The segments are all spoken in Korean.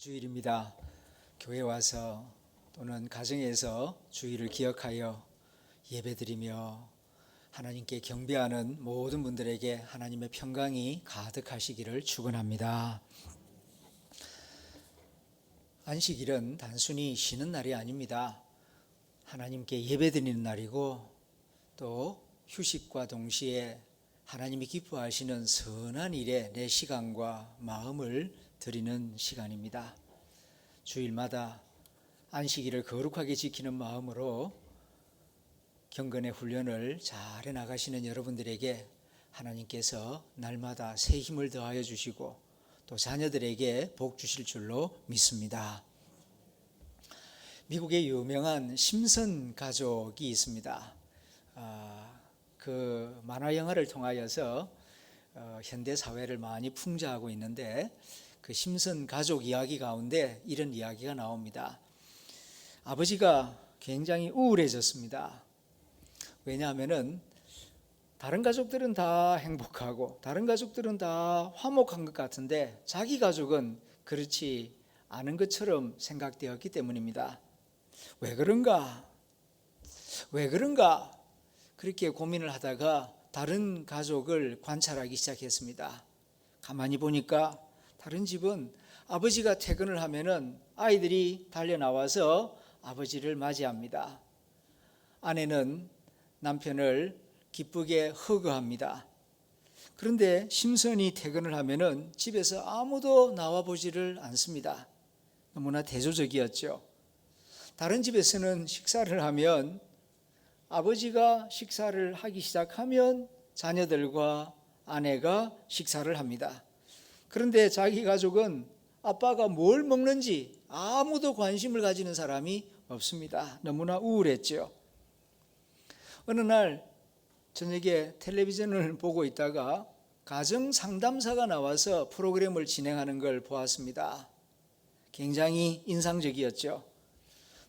주일입니다. 교회 와서 또는 가정에서 주일을 기억하여 예배드리며 하나님께 경배하는 모든 분들에게 하나님의 평강이 가득하시기를 축원합니다. 안식일은 단순히 쉬는 날이 아닙니다. 하나님께 예배드리는 날이고 또 휴식과 동시에 하나님이 기뻐하시는 선한 일에 내 시간과 마음을 드리는 시간입니다. 주일마다 안식일을 거룩하게 지키는 마음으로 경건의 훈련을 잘 해나가시는 여러분들에게 하나님께서 날마다 새 힘을 더하여 주시고 또 자녀들에게 복 주실 줄로 믿습니다. 미국의 유명한 심슨 가족이 있습니다. 그 만화 영화를 통하여서 현대 사회를 많이 풍자하고 있는데 그 심슨 가족 이야기 가운데 이런 이야기가 나옵니다. 아버지가 굉장히 우울해졌습니다. 왜냐하면은 다른 가족들은 다 행복하고 다른 가족들은 다 화목한 것 같은데 자기 가족은 그렇지 않은 것처럼 생각되었기 때문입니다. 왜 그런가? 그렇게 고민을 하다가 다른 가족을 관찰하기 시작했습니다. 가만히 보니까 다른 집은 아버지가 퇴근을 하면은 아이들이 달려나와서 아버지를 맞이합니다. 아내는 남편을 기쁘게 허그합니다. 그런데 심슨이 퇴근을 하면은 집에서 아무도 나와보지를 않습니다. 너무나 대조적이었죠. 다른 집에서는 식사를 하면 아버지가 식사를 하기 시작하면 자녀들과 아내가 식사를 합니다. 그런데 자기 가족은 아빠가 뭘 먹는지 아무도 관심을 가지는 사람이 없습니다. 너무나 우울했죠. 어느 날 저녁에 텔레비전을 보고 있다가 가정 상담사가 나와서 프로그램을 진행하는 걸 보았습니다. 굉장히 인상적이었죠.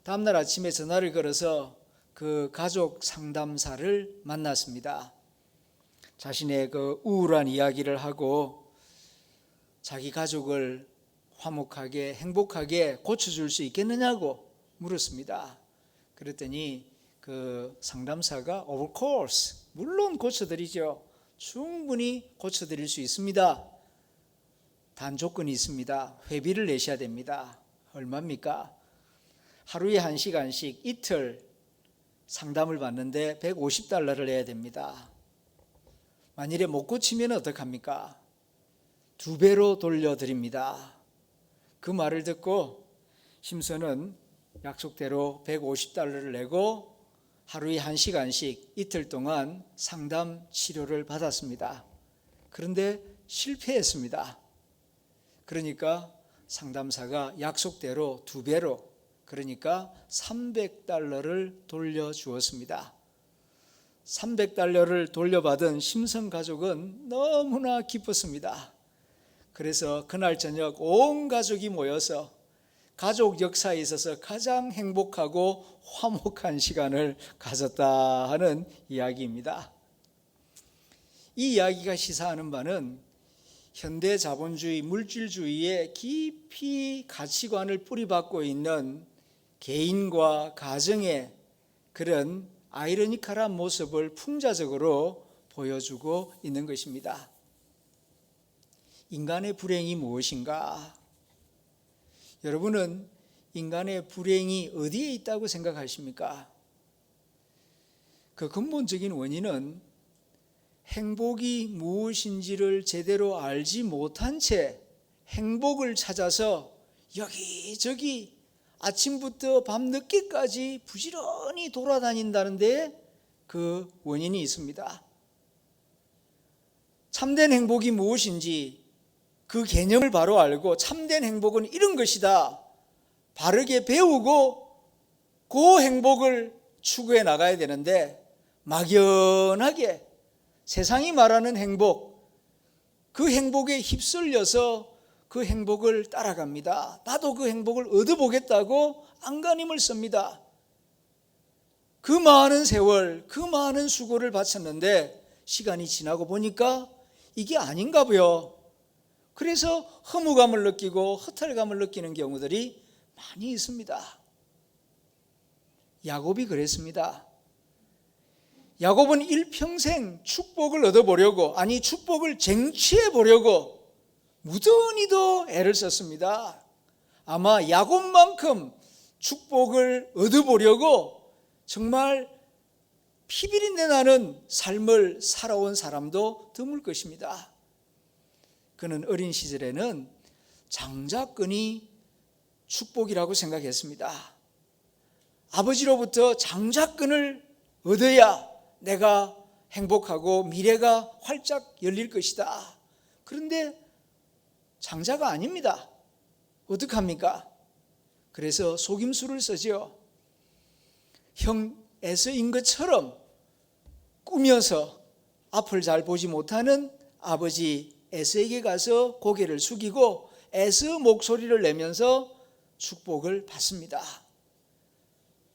다음날 아침에 전화를 걸어서 그 가족 상담사를 만났습니다. 자신의 그 우울한 이야기를 하고 자기 가족을 화목하게 행복하게 고쳐줄 수 있겠느냐고 물었습니다. 그랬더니 그 상담사가 of course 물론 고쳐드리죠. 충분히 고쳐드릴 수 있습니다. 단 조건이 있습니다. 회비를 내셔야 됩니다. 얼마입니까? 하루에 1시간씩 이틀 상담을 받는데 $150를 내야 됩니다. 만일에 못 고치면 어떡합니까? 2배로 돌려드립니다. 그 말을 듣고 심슨은 약속대로 $150를 내고 하루에 1시간씩 이틀 동안 상담 치료를 받았습니다. 그런데 실패했습니다. 그러니까 상담사가 약속대로 2배로 그러니까 $300를 돌려주었습니다. $300를 돌려받은 심슨 가족은 너무나 기뻤습니다. 그래서 그날 저녁 온 가족이 모여서 가족 역사에 있어서 가장 행복하고 화목한 시간을 가졌다 하는 이야기입니다. 이 이야기가 시사하는 바는 현대 자본주의, 물질주의에 깊이 가치관을 뿌리박고 있는 개인과 가정의 그런 아이러니컬한 모습을 풍자적으로 보여주고 있는 것입니다. 인간의 불행이 무엇인가? 여러분은 인간의 불행이 어디에 있다고 생각하십니까? 그 근본적인 원인은 행복이 무엇인지를 제대로 알지 못한 채 행복을 찾아서 여기저기 아침부터 밤늦게까지 부지런히 돌아다닌다는 데 그 원인이 있습니다. 참된 행복이 무엇인지 그 개념을 바로 알고 참된 행복은 이런 것이다 바르게 배우고 그 행복을 추구해 나가야 되는데 막연하게 세상이 말하는 행복, 그 행복에 휩쓸려서 그 행복을 따라갑니다. 나도 그 행복을 얻어보겠다고 안간힘을 씁니다. 그 많은 세월, 그 많은 수고를 바쳤는데 시간이 지나고 보니까 이게 아닌가 봐요. 그래서 허무감을 느끼고 허탈감을 느끼는 경우들이 많이 있습니다. 야곱이 그랬습니다. 야곱은 일평생 축복을 얻어보려고, 아니 축복을 쟁취해 보려고 무던히도 애를 썼습니다. 아마 야곱만큼 축복을 얻어보려고 정말 피비린내 나는 삶을 살아온 사람도 드물 것입니다. 그는 어린 시절에는 장자권이 축복이라고 생각했습니다. 아버지로부터 장자권을 얻어야 내가 행복하고 미래가 활짝 열릴 것이다. 그런데 장자가 아닙니다. 어떡합니까? 그래서 속임수를 쓰죠. 형 에서인 것처럼 꾸며서 앞을 잘 보지 못하는 아버지 에서에게 가서 고개를 숙이고 에서 목소리를 내면서 축복을 받습니다.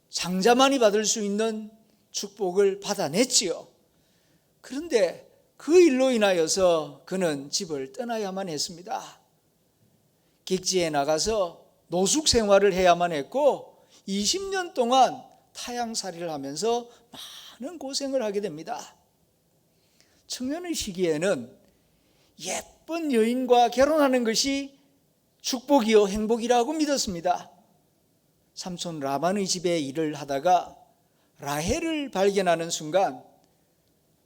장자만이 받을 수 있는 축복을 받아냈지요. 그런데 그 일로 인하여서 그는 집을 떠나야만 했습니다. 객지에 나가서 노숙 생활을 해야만 했고 20년 동안 타향살이를 하면서 많은 고생을 하게 됩니다. 청년의 시기에는 예쁜 여인과 결혼하는 것이 축복이요 행복이라고 믿었습니다. 삼촌 라반의 집에 일을 하다가 라헬을 발견하는 순간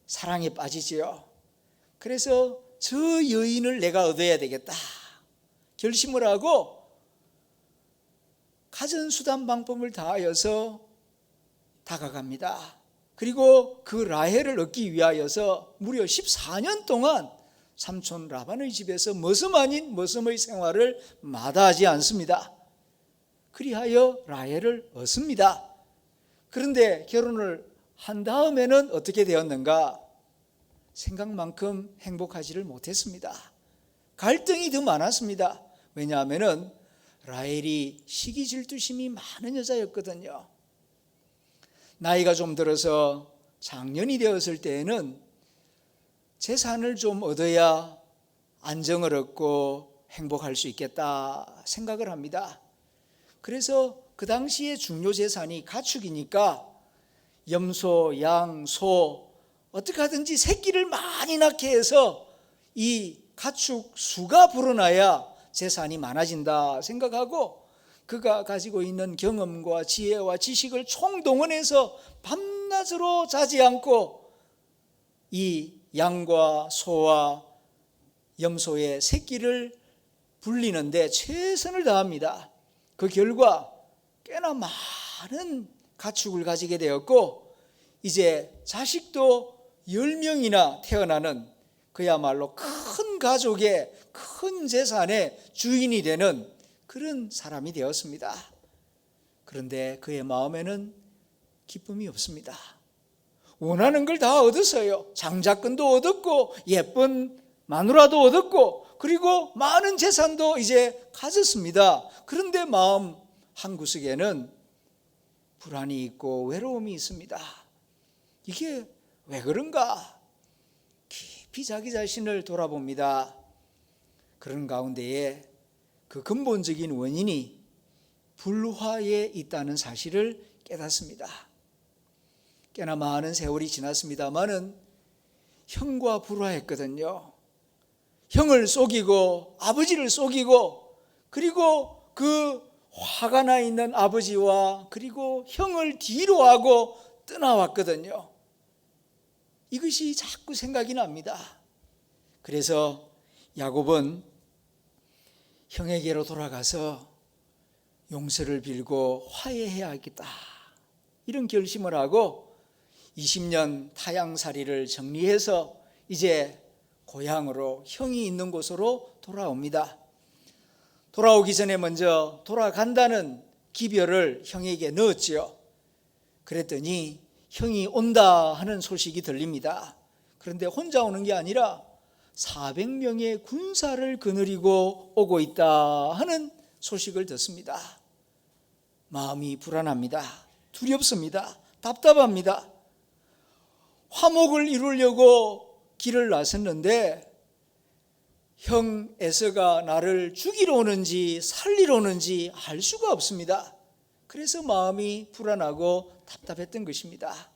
사랑에 빠지지요. 그래서 저 여인을 내가 얻어야 되겠다 결심을 하고 가전수단 방법을 다하여서 다가갑니다. 그리고 그 라헬을 얻기 위하여서 무려 14년 동안 삼촌 라반의 집에서 머슴 아닌 머슴의 생활을 마다하지 않습니다. 그리하여 라헬을 얻습니다. 그런데 결혼을 한 다음에는 어떻게 되었는가? 생각만큼 행복하지를 못했습니다. 갈등이 더 많았습니다. 왜냐하면 라헬이 시기 질투심이 많은 여자였거든요. 나이가 좀 들어서 장년이 되었을 때에는 재산을 좀 얻어야 안정을 얻고 행복할 수 있겠다 생각을 합니다. 그래서 그 당시에 중요 재산이 가축이니까 염소, 양, 소 어떻게 하든지 새끼를 많이 낳게 해서 이 가축 수가 불어나야 재산이 많아진다 생각하고 그가 가지고 있는 경험과 지혜와 지식을 총동원해서 밤낮으로 자지 않고 이 양과 소와 염소의 새끼를 불리는데 최선을 다합니다. 그 결과 꽤나 많은 가축을 가지게 되었고 이제 자식도 10명이나 태어나는 그야말로 큰 가족의 큰 재산의 주인이 되는 그런 사람이 되었습니다. 그런데 그의 마음에는 기쁨이 없습니다. 원하는 걸 다 얻었어요. 장자권도 얻었고 예쁜 마누라도 얻었고 그리고 많은 재산도 이제 가졌습니다. 그런데 마음 한구석에는 불안이 있고 외로움이 있습니다. 이게 왜 그런가? 깊이 자기 자신을 돌아봅니다. 그런 가운데에 그 근본적인 원인이 불화에 있다는 사실을 깨닫습니다. 꽤나 많은 세월이 지났습니다마는 형과 불화했거든요. 형을 속이고 아버지를 속이고 그리고 그 화가 나 있는 아버지와 그리고 형을 뒤로하고 떠나왔거든요. 이것이 자꾸 생각이 납니다. 그래서 야곱은 형에게로 돌아가서 용서를 빌고 화해해야겠다 이런 결심을 하고 20년 타향살이를 정리해서 이제 고향으로 형이 있는 곳으로 돌아옵니다. 돌아오기 전에 먼저 돌아간다는 기별을 형에게 넣었지요. 그랬더니 형이 온다 하는 소식이 들립니다. 그런데 혼자 오는 게 아니라 400명의 군사를 거느리고 오고 있다 하는 소식을 듣습니다. 마음이 불안합니다. 두렵습니다. 답답합니다. 화목을 이루려고 길을 나섰는데 형 에서가 나를 죽이러 오는지 살리러 오는지 알 수가 없습니다. 그래서 마음이 불안하고 답답했던 것입니다.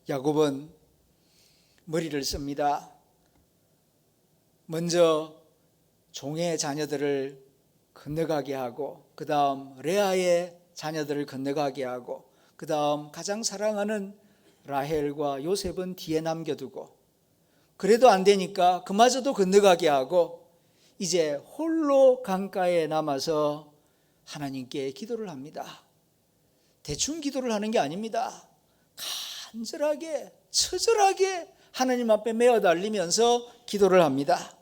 야곱은 머리를 씁니다. 먼저 종의 자녀들을 건너가게 하고, 그 다음 레아의 자녀들을 건너가게 하고, 그 다음 가장 사랑하는 라헬과 요셉은 뒤에 남겨두고, 그래도 안 되니까 그마저도 건너가게 하고, 이제 홀로 강가에 남아서 하나님께 기도를 합니다. 대충 기도를 하는 게 아닙니다. 간절하게 처절하게 하나님 앞에 메어 달리면서 기도를 합니다.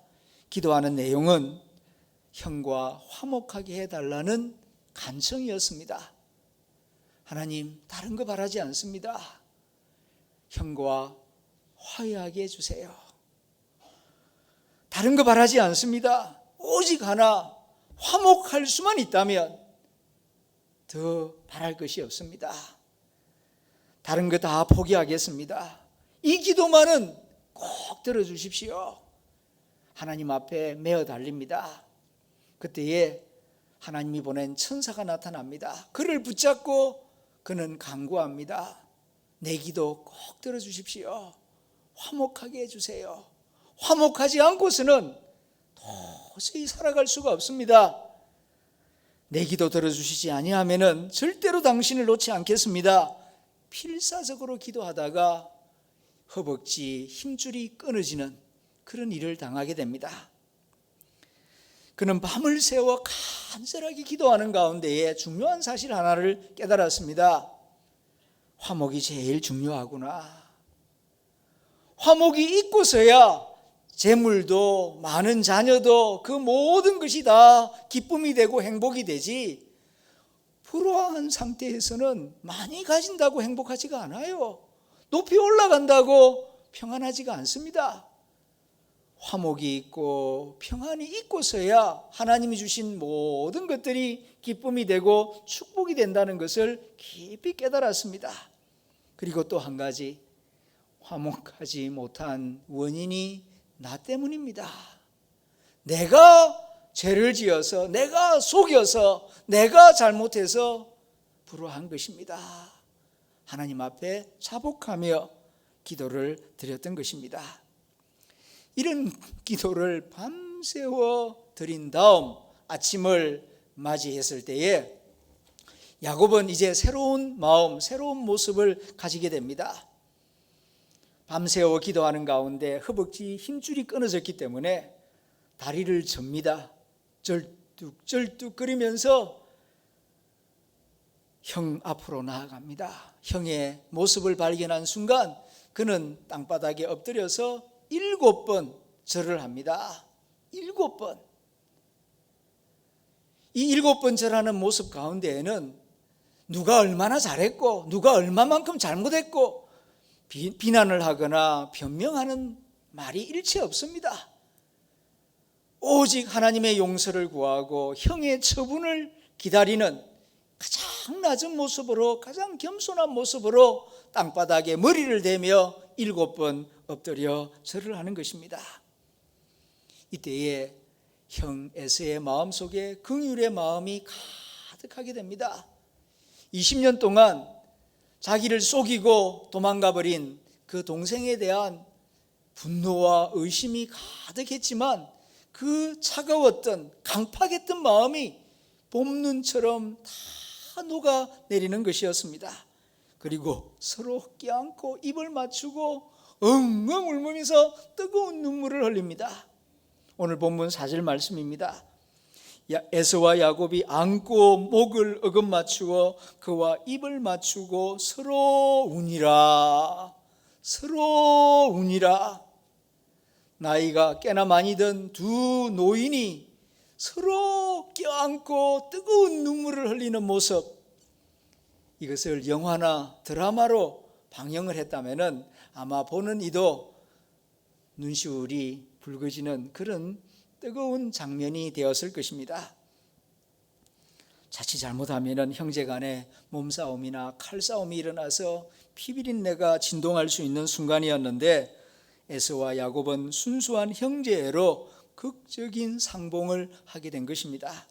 기도하는 내용은 형과 화목하게 해달라는 간청이었습니다. 하나님, 다른 거 바라지 않습니다. 형과 화해하게 해주세요. 다른 거 바라지 않습니다. 오직 하나, 화목할 수만 있다면 더 바랄 것이 없습니다. 다른 거 다 포기하겠습니다. 이 기도만은 꼭 들어주십시오. 하나님 앞에 메어 달립니다. 그때에 하나님이 보낸 천사가 나타납니다. 그를 붙잡고 그는 간구합니다. 내 기도 꼭 들어주십시오. 화목하게 해주세요. 화목하지 않고서는 도저히 살아갈 수가 없습니다. 내 기도 들어주시지 아니하면은 절대로 당신을 놓지 않겠습니다. 필사적으로 기도하다가 허벅지 힘줄이 끊어지는 그런 일을 당하게 됩니다. 그는 밤을 새워 간절하게 기도하는 가운데에 중요한 사실 하나를 깨달았습니다. 화목이 제일 중요하구나. 화목이 있고서야 재물도 많은 자녀도 그 모든 것이 다 기쁨이 되고 행복이 되지, 불화한 상태에서는 많이 가진다고 행복하지가 않아요. 높이 올라간다고 평안하지가 않습니다. 화목이 있고 평안이 있고서야 하나님이 주신 모든 것들이 기쁨이 되고 축복이 된다는 것을 깊이 깨달았습니다. 그리고 또 한 가지, 화목하지 못한 원인이 나 때문입니다. 내가 죄를 지어서, 내가 속여서, 내가 잘못해서 불화한 것입니다. 하나님 앞에 자복하며 기도를 드렸던 것입니다. 이런 기도를 밤새워 드린 다음 아침을 맞이했을 때에 야곱은 이제 새로운 마음, 새로운 모습을 가지게 됩니다. 밤새워 기도하는 가운데 허벅지 힘줄이 끊어졌기 때문에 다리를 접니다. 절뚝절뚝거리면서 형 앞으로 나아갑니다. 형의 모습을 발견한 순간 그는 땅바닥에 엎드려서 7번 절을 합니다. 7번. 이 7번 절하는 모습 가운데에는 누가 얼마나 잘했고 누가 얼마만큼 잘못했고 비난을 하거나 변명하는 말이 일체 없습니다. 오직 하나님의 용서를 구하고 형의 처분을 기다리는 가장 낮은 모습으로, 가장 겸손한 모습으로 땅바닥에 머리를 대며 7번 엎드려 절을 하는 것입니다. 이때에 형 에서의 마음속에 긍휼의 마음이 가득하게 됩니다. 20년 동안 자기를 속이고 도망가 버린 그 동생에 대한 분노와 의심이 가득했지만 그 차가웠던 강팍했던 마음이 봄눈처럼 다 녹아내리는 것이었습니다. 그리고 서로 껴안고 입을 맞추고 엉엉 울면서 뜨거운 눈물을 흘립니다. 오늘 본문 4절 말씀입니다. 에서와 야곱이 안고 목을 어긋맞추어 그와 입을 맞추고 서로 우니라. 서로 우니라. 나이가 꽤나 많이 든 두 노인이 서로 껴안고 뜨거운 눈물을 흘리는 모습, 이것을 영화나 드라마로 방영을 했다면 아마 보는 이도 눈시울이 붉어지는 그런 뜨거운 장면이 되었을 것입니다. 자칫 잘못하면 형제간에 몸싸움이나 칼싸움이 일어나서 피비린내가 진동할 수 있는 순간이었는데 에서와 야곱은 순수한 형제로 극적인 상봉을 하게 된 것입니다.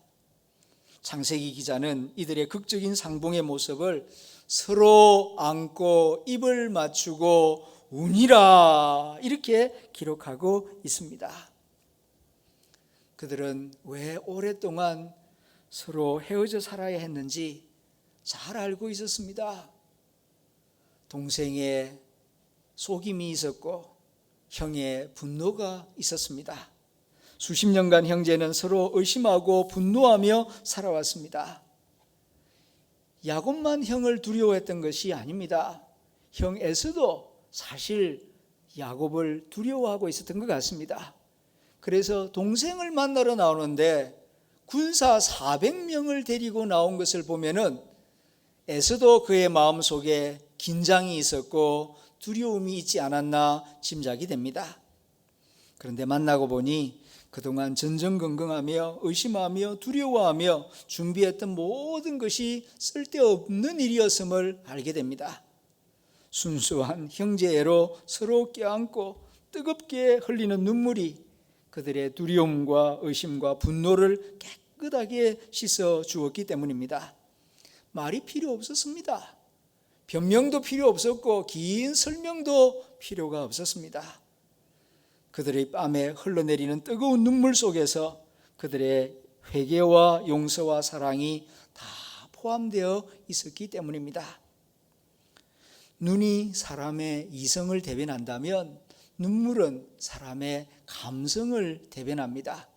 창세기 기자는 이들의 극적인 상봉의 모습을 서로 안고 입을 맞추고 우니라 이렇게 기록하고 있습니다. 그들은 왜 오랫동안 서로 헤어져 살아야 했는지 잘 알고 있었습니다. 동생의 속임이 있었고 형의 분노가 있었습니다. 수십 년간 형제는 서로 의심하고 분노하며 살아왔습니다. 야곱만 형을 두려워했던 것이 아닙니다. 형 에서도 사실 야곱을 두려워하고 있었던 것 같습니다. 그래서 동생을 만나러 나오는데 군사 400명을 데리고 나온 것을 보면은 에서도 그의 마음속에 긴장이 있었고 두려움이 있지 않았나 짐작이 됩니다. 그런데 만나고 보니 그동안 전전긍긍하며 의심하며 두려워하며 준비했던 모든 것이 쓸데없는 일이었음을 알게 됩니다. 순수한 형제애로 서로 껴안고 뜨겁게 흘리는 눈물이 그들의 두려움과 의심과 분노를 깨끗하게 씻어 주었기 때문입니다. 말이 필요 없었습니다. 변명도 필요 없었고 긴 설명도 필요가 없었습니다. 그들의 뺨에 흘러내리는 뜨거운 눈물 속에서 그들의 회개와 용서와 사랑이 다 포함되어 있었기 때문입니다. 눈이 사람의 이성을 대변한다면 눈물은 사람의 감성을 대변합니다.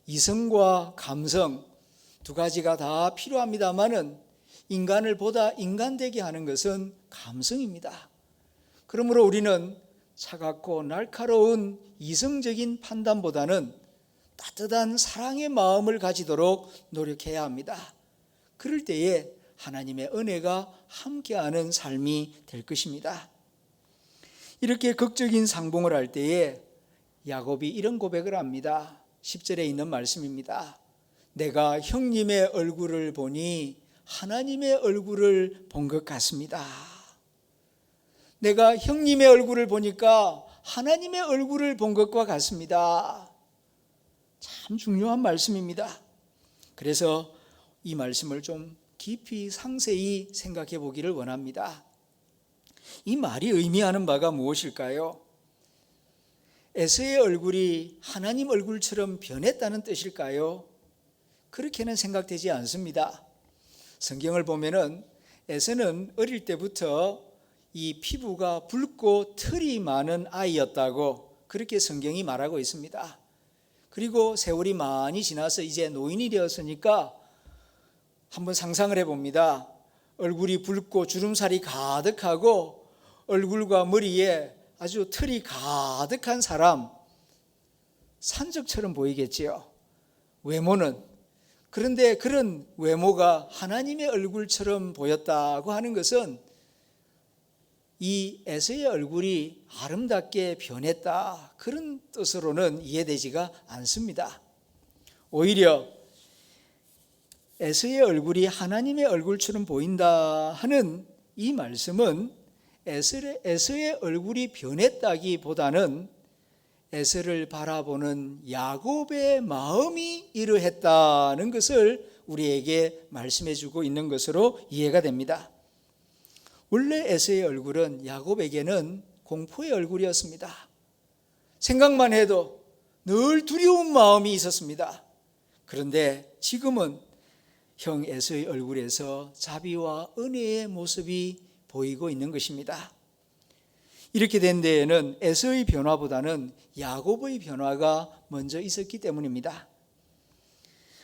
이성과 감성 두 가지가 다 필요합니다만은 인간을 보다 인간되게 하는 것은 감성입니다. 그러므로 우리는 차갑고 날카로운 이성적인 판단보다는 따뜻한 사랑의 마음을 가지도록 노력해야 합니다. 그럴 때에 하나님의 은혜가 함께하는 삶이 될 것입니다. 이렇게 극적인 상봉을 할 때에 야곱이 이런 고백을 합니다. 10절에 있는 말씀입니다. 내가 형님의 얼굴을 보니 하나님의 얼굴을 본 것 같습니다. 내가 형님의 얼굴을 보니까 하나님의 얼굴을 본 것과 같습니다. 참 중요한 말씀입니다. 그래서 이 말씀을 좀 깊이 상세히 생각해 보기를 원합니다. 이 말이 의미하는 바가 무엇일까요? 에서의 얼굴이 하나님 얼굴처럼 변했다는 뜻일까요? 그렇게는 생각되지 않습니다. 성경을 보면은 에서는 어릴 때부터 이 피부가 붉고 털이 많은 아이였다고 그렇게 성경이 말하고 있습니다. 그리고 세월이 많이 지나서 이제 노인이 되었으니까 한번 상상을 해봅니다. 얼굴이 붉고 주름살이 가득하고 얼굴과 머리에 아주 털이 가득한 사람, 산적처럼 보이겠지요. 외모는. 그런데 그런 외모가 하나님의 얼굴처럼 보였다고 하는 것은 이 에서의 얼굴이 아름답게 변했다, 그런 뜻으로는 이해되지가 않습니다. 오히려 에서의 얼굴이 하나님의 얼굴처럼 보인다 하는 이 말씀은 에서의 얼굴이 변했다기보다는 에서를 바라보는 야곱의 마음이 이러했다는 것을 우리에게 말씀해 주고 있는 것으로 이해가 됩니다. 원래 에서의 얼굴은 야곱에게는 공포의 얼굴이었습니다. 생각만 해도 늘 두려운 마음이 있었습니다. 그런데 지금은 형 에서의 얼굴에서 자비와 은혜의 모습이 보이고 있는 것입니다. 이렇게 된 데에는 에서의 변화보다는 야곱의 변화가 먼저 있었기 때문입니다.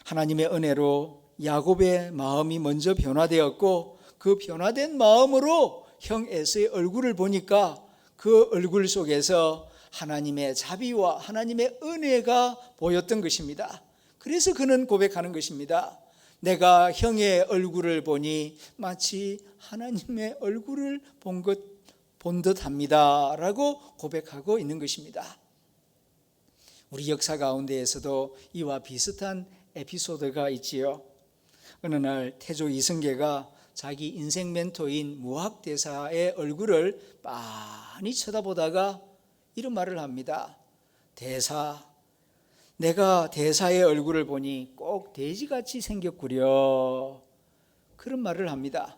하나님의 은혜로 야곱의 마음이 먼저 변화되었고 그 변화된 마음으로 형 에서의 얼굴을 보니까 그 얼굴 속에서 하나님의 자비와 하나님의 은혜가 보였던 것입니다. 그래서 그는 고백하는 것입니다. 내가 형의 얼굴을 보니 마치 하나님의 얼굴을 본 듯합니다 라고 고백하고 있는 것입니다. 우리 역사 가운데에서도 이와 비슷한 에피소드가 있지요. 어느 날 태조 이성계가 자기 인생 멘토인 무학대사의 얼굴을 빤히 쳐다보다가 이런 말을 합니다. 대사, 내가 대사의 얼굴을 보니 꼭 돼지같이 생겼구려. 그런 말을 합니다.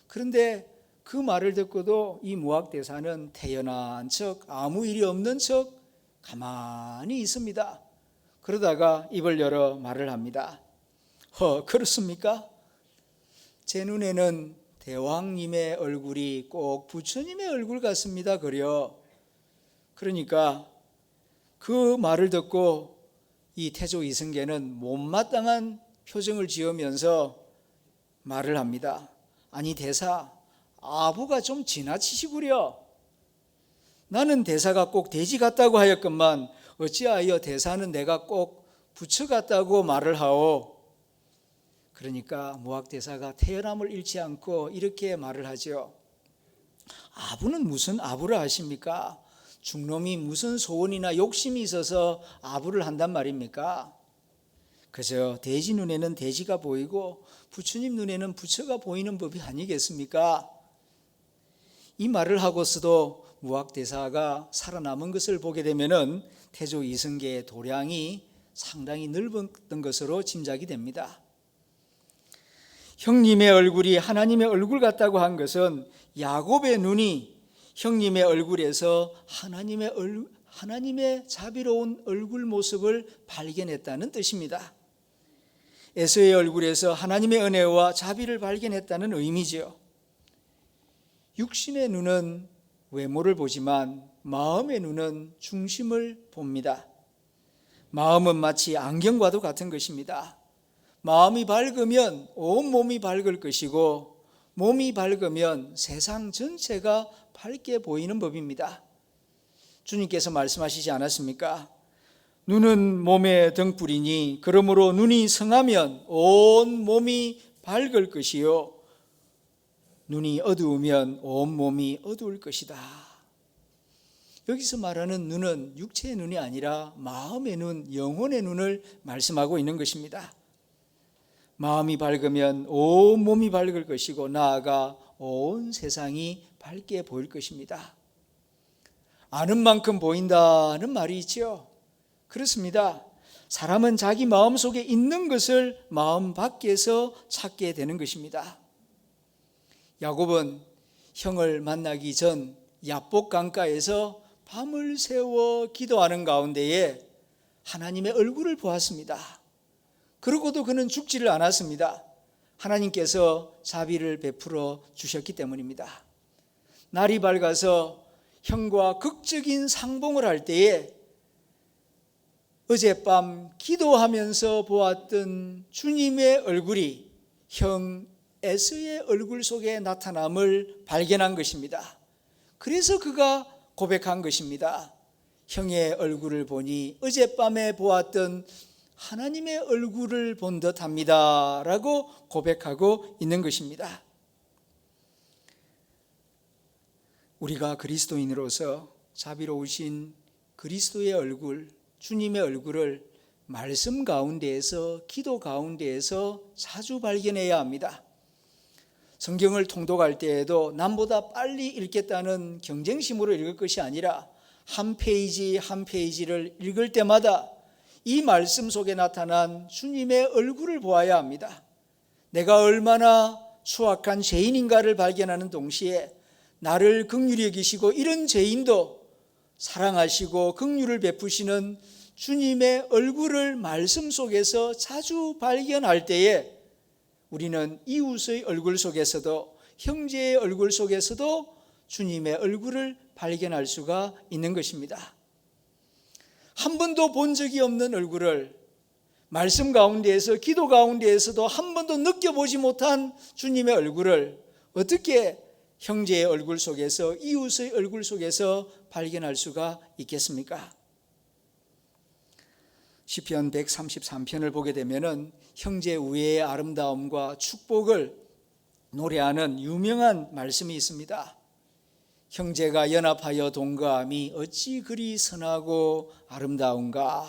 그런데 그 말을 듣고도 이 무학대사는 태연한 척, 아무 일이 없는 척 가만히 있습니다. 그러다가 입을 열어 말을 합니다. 그렇습니까? 제 눈에는 대왕님의 얼굴이 꼭 부처님의 얼굴 같습니다. 그러니까 그 말을 듣고 이 태조 이승계는 못마땅한 표정을 지으면서 말을 합니다. 아니 대사, 아부가 좀 지나치시구려. 나는 대사가 꼭 돼지 같다고 하였건만 어찌하여 대사는 내가 꼭 부처 같다고 말을 하오. 그러니까 무학대사가 태연함을 잃지 않고 이렇게 말을 하죠. 아부는 무슨 아부를 하십니까? 중놈이 무슨 소원이나 욕심이 있어서 아부를 한단 말입니까? 그저 돼지 눈에는 돼지가 보이고 부처님 눈에는 부처가 보이는 법이 아니겠습니까? 이 말을 하고서도 무학대사가 살아남은 것을 보게 되면은 태조 이승계의 도량이 상당히 넓었던 것으로 짐작이 됩니다. 형님의 얼굴이 하나님의 얼굴 같다고 한 것은 야곱의 눈이 형님의 얼굴에서 하나님의 자비로운 얼굴 모습을 발견했다는 뜻입니다. 에서의 얼굴에서 하나님의 은혜와 자비를 발견했다는 의미죠. 육신의 눈은 외모를 보지만 마음의 눈은 중심을 봅니다. 마음은 마치 안경과도 같은 것입니다. 마음이 밝으면 온몸이 밝을 것이고 몸이 밝으면 세상 전체가 밝게 보이는 법입니다. 주님께서 말씀하시지 않았습니까? 눈은 몸의 등불이니 그러므로 눈이 성하면 온 몸이 밝을 것이요 눈이 어두우면 온 몸이 어두울 것이다. 여기서 말하는 눈은 육체의 눈이 아니라 마음의 눈, 영혼의 눈을 말씀하고 있는 것입니다. 마음이 밝으면 온 몸이 밝을 것이고 나아가 온 세상이 밝게 보일 것입니다. 아는 만큼 보인다는 말이 있죠. 그렇습니다. 사람은 자기 마음속에 있는 것을 마음 밖에서 찾게 되는 것입니다. 야곱은 형을 만나기 전 야복 강가에서 밤을 새워 기도하는 가운데에 하나님의 얼굴을 보았습니다. 그러고도 그는 죽지를 않았습니다. 하나님께서 자비를 베풀어 주셨기 때문입니다. 날이 밝아서 형과 극적인 상봉을 할 때에 어젯밤 기도하면서 보았던 주님의 얼굴이 형 에서의 얼굴 속에 나타남을 발견한 것입니다. 그래서 그가 고백한 것입니다. 형의 얼굴을 보니 어젯밤에 보았던 하나님의 얼굴을 본 듯합니다 라고 고백하고 있는 것입니다. 우리가 그리스도인으로서 자비로우신 그리스도의 얼굴, 주님의 얼굴을 말씀 가운데에서, 기도 가운데에서 자주 발견해야 합니다. 성경을 통독할 때에도 남보다 빨리 읽겠다는 경쟁심으로 읽을 것이 아니라 한 페이지 한 페이지를 읽을 때마다 이 말씀 속에 나타난 주님의 얼굴을 보아야 합니다. 내가 얼마나 추악한 죄인인가를 발견하는 동시에 나를 긍휼히 여기시고 이런 죄인도 사랑하시고 긍휼을 베푸시는 주님의 얼굴을 말씀 속에서 자주 발견할 때에 우리는 이웃의 얼굴 속에서도 형제의 얼굴 속에서도 주님의 얼굴을 발견할 수가 있는 것입니다. 한 번도 본 적이 없는 얼굴을 말씀 가운데에서 기도 가운데에서도 한 번도 느껴보지 못한 주님의 얼굴을 어떻게 형제의 얼굴 속에서 이웃의 얼굴 속에서 발견할 수가 있겠습니까? 시편 133편을 보게 되면은 형제 우애의 아름다움과 축복을 노래하는 유명한 말씀이 있습니다. 형제가 연합하여 동거함이 어찌 그리 선하고 아름다운가.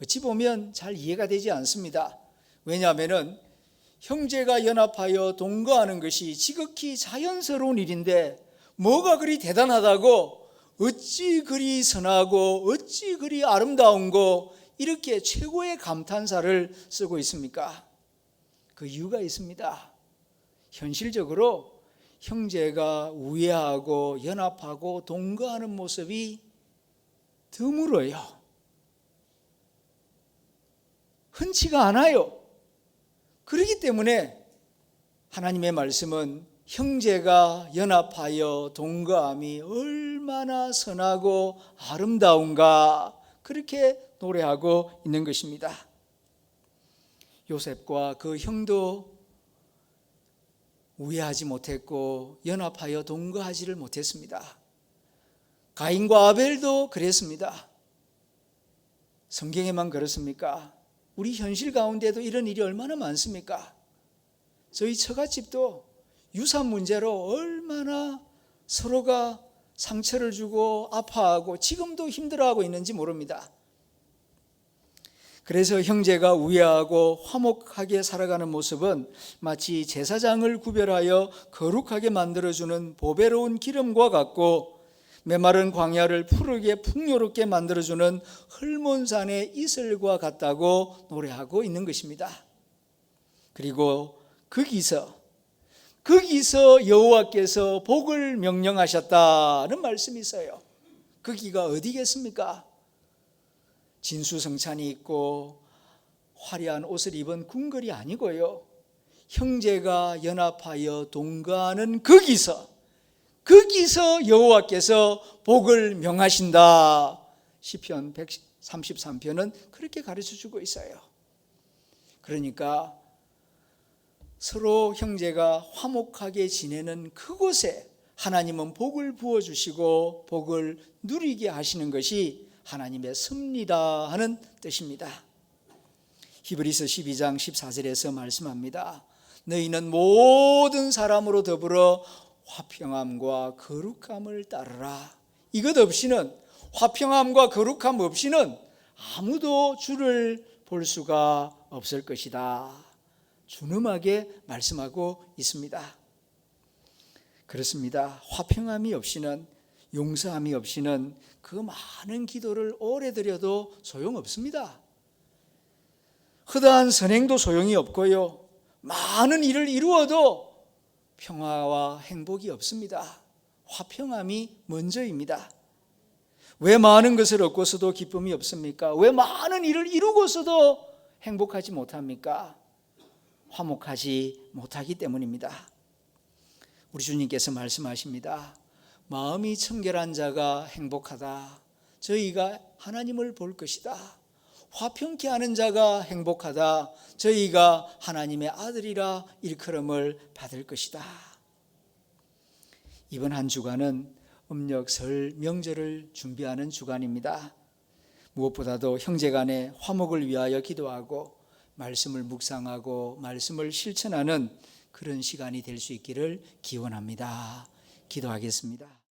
어찌 보면 잘 이해가 되지 않습니다. 왜냐하면 형제가 연합하여 동거하는 것이 지극히 자연스러운 일인데 뭐가 그리 대단하다고 어찌 그리 선하고 어찌 그리 아름다운고 이렇게 최고의 감탄사를 쓰고 있습니까? 그 이유가 있습니다. 현실적으로 형제가 우애하고 연합하고 동거하는 모습이 드물어요. 흔치가 않아요. 그렇기 때문에 하나님의 말씀은 형제가 연합하여 동거함이 얼마나 선하고 아름다운가 그렇게 노래하고 있는 것입니다. 요셉과 그 형도 우애하지 못했고 연합하여 동거하지를 못했습니다. 가인과 아벨도 그랬습니다. 성경에만 그렇습니까? 우리 현실 가운데도 이런 일이 얼마나 많습니까? 저희 처갓집도 유산 문제로 얼마나 서로가 상처를 주고 아파하고 지금도 힘들어하고 있는지 모릅니다. 그래서 형제가 우애하고 화목하게 살아가는 모습은 마치 제사장을 구별하여 거룩하게 만들어주는 보배로운 기름과 같고 메마른 광야를 푸르게 풍요롭게 만들어주는 헐몬산의 이슬과 같다고 노래하고 있는 것입니다. 그리고 거기서 여호와께서 복을 명령하셨다는 말씀이 있어요. 거기가 어디겠습니까? 진수성찬이 있고 화려한 옷을 입은 궁궐이 아니고요. 형제가 연합하여 동거하는 거기서 여호와께서 복을 명하신다. 시편 133편은 그렇게 가르쳐주고 있어요. 그러니까 서로 형제가 화목하게 지내는 그곳에 하나님은 복을 부어주시고 복을 누리게 하시는 것이 하나님의 섭리다 하는 뜻입니다. 히브리서 12장 14절에서 말씀합니다. 너희는 모든 사람으로 더불어 화평함과 거룩함을 따르라. 이것 없이는, 화평함과 거룩함 없이는 아무도 주를 볼 수가 없을 것이다. 준엄하게 말씀하고 있습니다. 그렇습니다. 화평함이 없이는, 용서함이 없이는 그 많은 기도를 오래 드려도 소용없습니다. 허다한 선행도 소용이 없고요. 많은 일을 이루어도 평화와 행복이 없습니다. 화평함이 먼저입니다. 왜 많은 것을 얻고서도 기쁨이 없습니까? 왜 많은 일을 이루고서도 행복하지 못합니까? 화목하지 못하기 때문입니다. 우리 주님께서 말씀하십니다. 마음이 청결한 자가 행복하다. 저희가 하나님을 볼 것이다. 화평케 하는 자가 행복하다. 저희가 하나님의 아들이라 일컬음을 받을 것이다. 이번 한 주간은 음력 설 명절을 준비하는 주간입니다. 무엇보다도 형제간의 화목을 위하여 기도하고 말씀을 묵상하고 말씀을 실천하는 그런 시간이 될 수 있기를 기원합니다. 기도하겠습니다.